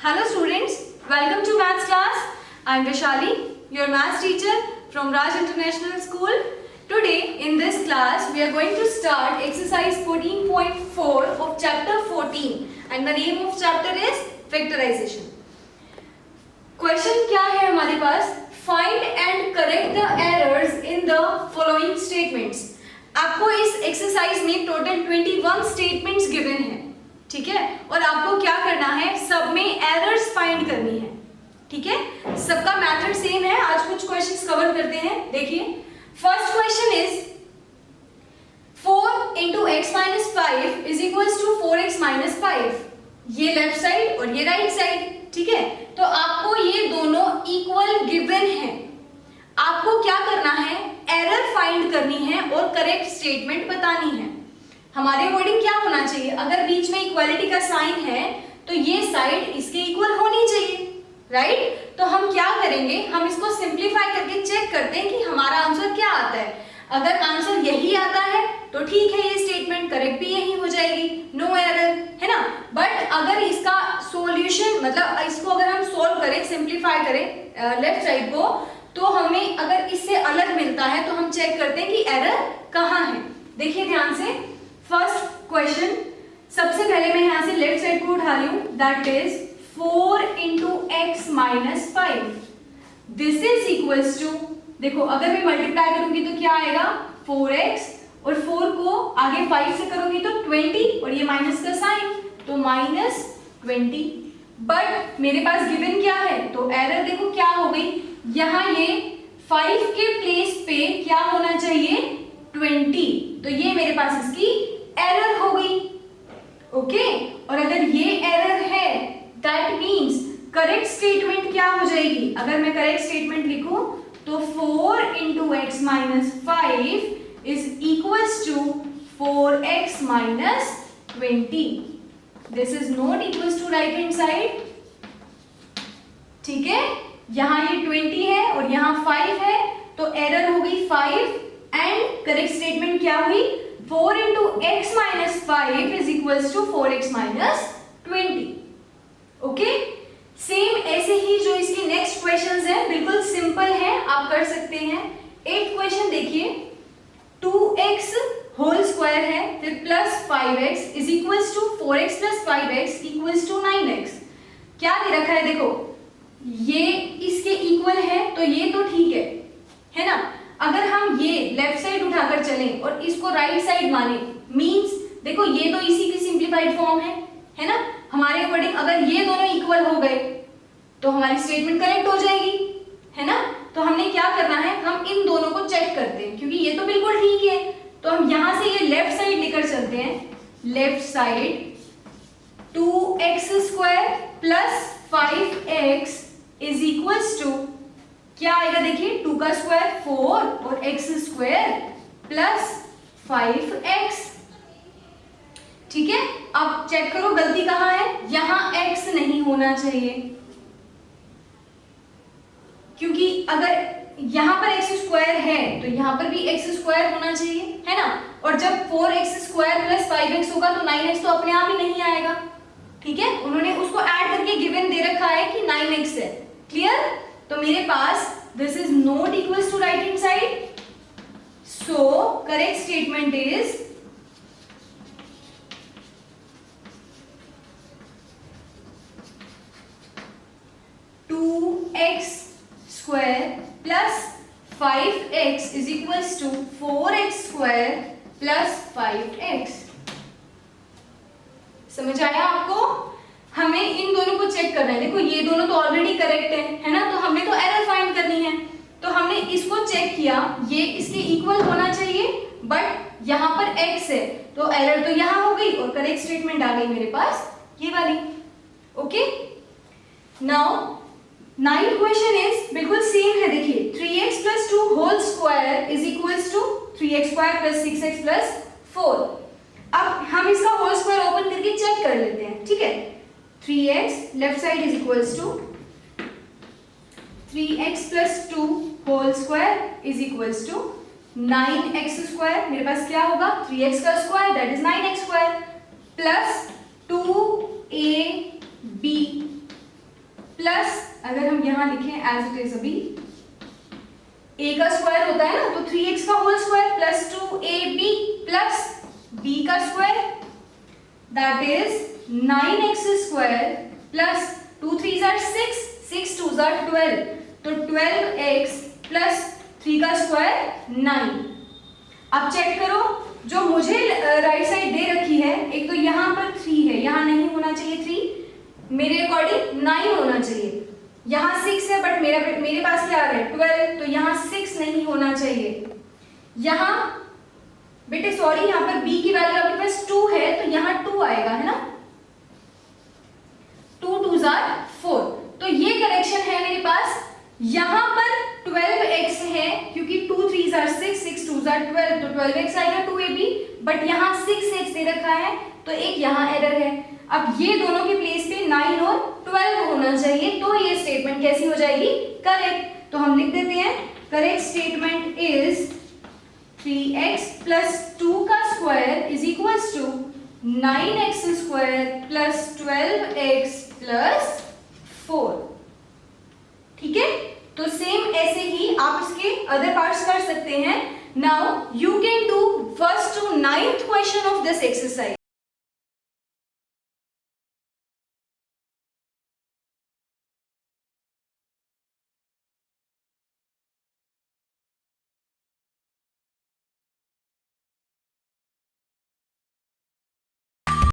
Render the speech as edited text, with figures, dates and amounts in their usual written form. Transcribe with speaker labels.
Speaker 1: Hello students, welcome to maths class. I am Vaishali, your maths teacher from Raj International School. Today in this class we are going to start exercise 14.4 of chapter 14 and the name of chapter is factorization. Question क्या है हमारे पास? Find and correct the errors in the following statements. आपको इस exercise में total 21 statements given है, ठीक है, और आपको क्या करना है, सब में एरर्स फाइंड करनी है, ठीक है। सबका मेथड सेम है। आज कुछ क्वेश्चंस कवर करते हैं। देखिए, first question is 4 into x minus 5 is equals to 4x minus 5। ये लेफ्ट साइड और ये राइट साइड, ठीक है। तो आपको ये दोनों इक्वल गिवन है। आपको क्या करना है, एरर फाइंड करनी है और करेक्ट स्टेटमेंट बतानी है। हमारे अकॉर्डिंग क्या होना चाहिए, अगर बीच में इक्वालिटी का साइन है तो ये साइड इसके इक्वल होनी चाहिए, राइट। तो हम क्या करेंगे, हम इसको सिंप्लीफाई करके चेक करते हैं कि हमारा आंसर क्या आता है। अगर आंसर यही आता है तो ठीक है, ये स्टेटमेंट करेक्ट भी यही हो जाएगी, नो एरर, है ना। बट अगर इसका सॉल्यूशन मतलब इसको अगर हम सोल्व करें, सिंप्लीफाई करें लेफ्ट साइड को, तो हमें अगर इससे अलग मिलता है तो हम चेक करते हैं कि एरर कहाँ है। देखिए ध्यान से, फर्स्ट क्वेश्चन, सबसे पहले मैं यहां से लेफ्ट साइड को उठा रही हूं, that is 4 into x minus 5। This is equals to, देखो अगर मैं मल्टीप्लाई करूंगी तो क्या आएगा 4x, और 4 को आगे 5 से करूंगी तो 20, और ये माइनस का साइन तो माइनस 20। बट मेरे पास गिवन क्या है, तो एरर देखो क्या हो गई, यहाँ ये 5 के प्लेस पे क्या होना चाहिए 20, तो ये मेरे पास इसकी एरर हो गई, ओके। और अगर ये एरर है दैट मींस करेक्ट स्टेटमेंट क्या हो जाएगी, अगर मैं करेक्ट स्टेटमेंट लिखूं तो 4 into x minus 5 is equals to 4x minus 20। this is not equals to right hand side, ठीक है। यहां ये 20 है और यहां 5 है, तो एरर हो गई 5 एंड करेक्ट स्टेटमेंट क्या हुई 4 into x minus 5 is equals to 4x minus 20, okay. Same ऐसे ही जो इसकी नेक्स्ट क्वेश्चंस है, बिल्कुल सिंपल है, आप कर सकते हैं। 8th क्वेश्चन देखिए, 2x होल स्क्वायर है, फिर plus 5x is equals to 4x plus 5x equals to 9x। क्या दे रखा है, देखो ये इसके इक्वल है तो ये तो ठीक है ना। अगर हम ये लेफ्ट साइड उठाकर चलें और इसको राइट साइड माने, मींस देखो ये तो इसी की सिंप्लीफाइड फॉर्म है ना। हमारे अकॉर्डिंग अगर ये दोनों इक्वल हो गए तो हमारी स्टेटमेंट करेक्ट हो जाएगी, है ना। तो हमने क्या करना है, हम इन दोनों को चेक करते हैं, क्योंकि ये तो बिल्कुल ठीक है, तो हम यहां से ये लेफ्ट साइड लेकर चलते हैं। Left side 2x square plus 5x is equals to क्या आएगा, देखिए 2 का स्क्वायर 4 और x स्क्वायर प्लस 5x, ठीक है। अब चेक करो गलती कहां है, यहां x नहीं होना चाहिए, क्योंकि अगर यहां पर x स्क्वायर है तो यहां पर भी x स्क्वायर होना चाहिए, है ना। और जब 4x स्क्वायर प्लस 5x होगा तो 9x तो अपने आप ही नहीं आएगा, ठीक है। उन्होंने उसको ऐड करके गिवन दे रखा है कि 9x है, क्लियर। तो मेरे पास this is not equals to right hand side, so correct statement is 2x square plus 5x is equals to 4x square plus 5x। समझ आया आपको। हमें इन दोनों को चेक करना है, देखो ये दोनों तो ऑलरेडी करेक्ट है ना, तो हमने तो एरर फाइंड करनी है। तो हमने इसको चेक किया, ये इसके इक्वल होना चाहिए, बट यहाँ पर x है तो एरर तो यहाँ हो गई और करेक्ट स्टेटमेंट आ गई मेरे पास ये वाली, okay. Now 9th question is बिल्कुल सेम है, देखिए 3x plus 2 whole square is equals to 3x square plus 6x plus 4। अब हम इसका होल स्क्वायर ओपन करके चेक कर लेते हैं, ठीक है। 3x left side is equals to 3x plus 2 whole square is equals to 9x square. मेरे पास क्या होगा 3x का square that is 9x square plus 2ab plus अगर हम यहाँ लिखें एज इट इज अभी a का स्क्वायर होता है ना, तो 3x का whole square plus 2ab plus b का square that is 9x square plus 2 3 जार 6 6 2 जार 12, तो 12x प्लस 3 का स्क्वायर 9। अब चेक करो जो मुझे राइट साइड दे रखी है, एक तो यहाँ पर 3 है, यहाँ नहीं होना चाहिए 3, मेरे अकॉर्डिंग 9 होना चाहिए। यहाँ 6 है बट मेरे पास क्या आ रहा है 12, तो यहाँ 6 नहीं होना चाहिए। यहाँ बेटे सॉरी, यहाँ पर b की वैल्यू आपके पास 2 है, तो यहाँ 2 आएगा, है ना, 2 2 जार 4, तो ये करेक्शन है मेरे पास। यहाँ पर 12x है क्योंकि 2 3 जार 6 6 2 जार 12, तो 12x आएगा 2ab, बट यहाँ 6x दे रखा है, तो एक यहाँ एरर है। अब ये दोनों के प्लेस पे 9 और 12 होना चाहिए, तो ये स्टेटमेंट कैसी हो जाएगी, करेक्ट। तो हम लिख देते हैं correct statement is 3x plus 2 का square is equals to 9x square plus 12x plus 4। ठीक है, तो सेम ऐसे ही आप इसके अदर पार्ट्स कर सकते हैं। Now you can do first to 9th question of this exercise.